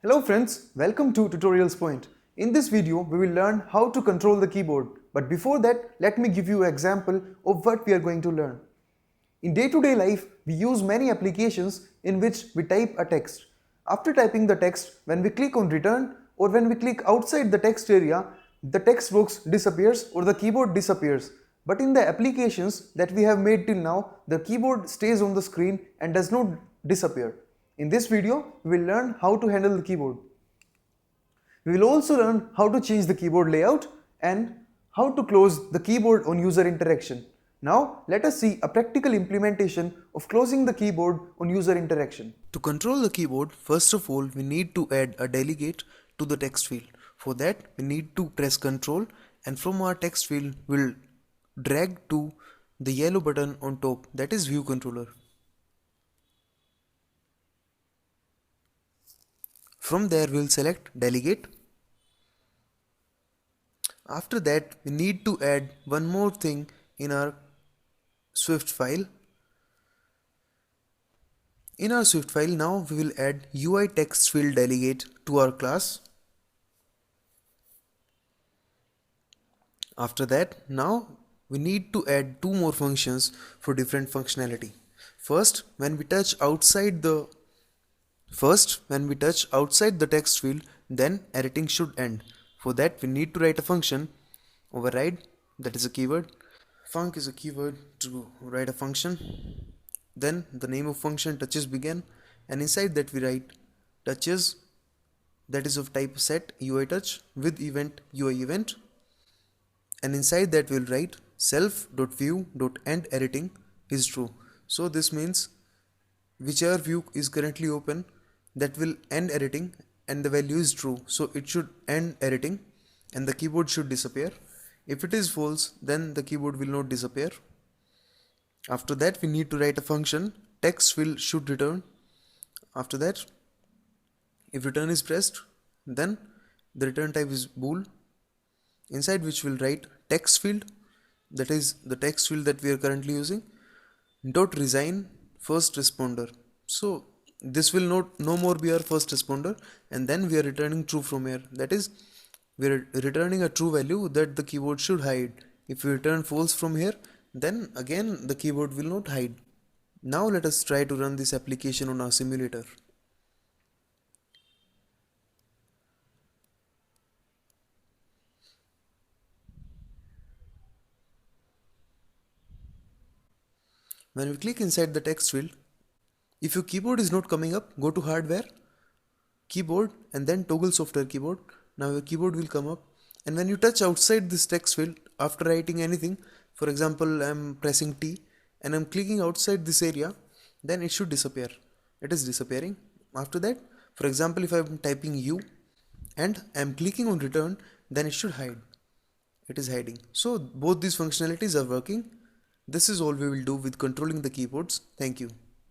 Hello friends, welcome to Tutorials Point. In this video, we will learn how to control the keyboard. But before that, let me give you an example of what we are going to learn. In day-to-day life, we use many applications in which we type a text. After typing the text, when we click on return or when we click outside the text area, the text box disappears or the keyboard disappears. But in the applications that we have made till now, the keyboard stays on the screen and does not disappear. In this video, we will learn how to handle the keyboard. We will also learn how to change the keyboard layout and how to close the keyboard on user interaction. Now, let us see a practical implementation of closing the keyboard on user interaction. To control the keyboard, first of all, we need to add a delegate to the text field. For that, we need to press Ctrl and from our text field, we'll drag to the yellow button on top, that is View Controller. From there, we'll select Delegate. After that, we need to add one more thing in our Swift file. In our Swift file, now we will add UI text field delegate to our class. After that, now we need to add two more functions for different functionality. First, when we touch outside the text field, then editing should end. For that, we need to write a function, override, that is a keyword. Func is a keyword to write a function. Then the name of function touches begin, and inside that we write touches, that is of type set UI touch with event UI event, and inside that we'll write self.view.end editing is true. So this means whichever view is currently open, that will end editing and the value is true, so it should end editing and the keyboard should disappear. If it is false, then the keyboard will not disappear. After that, we need to write a function text field should return. After that, if return is pressed, then the return type is bool, inside which we'll write text field, that is the text field that we are currently using, dot resign first responder. So this will no more be our first responder, and then we are returning true from here, that is we are returning a true value that the keyboard should hide. If we return false from here, then again the keyboard will not hide. Now let us try to run this application on our simulator. When we click inside the text field, if your keyboard is not coming up, go to hardware, keyboard, and then toggle software keyboard. Now your keyboard will come up, and when you touch outside this text field after writing anything, for example I'm pressing T and I'm clicking outside this area, then it should disappear. It is disappearing. After that, for example, if I'm typing U and I'm clicking on return, then it should hide. It is hiding. So both these functionalities are working. This is all we will do with controlling the keyboards. Thank you.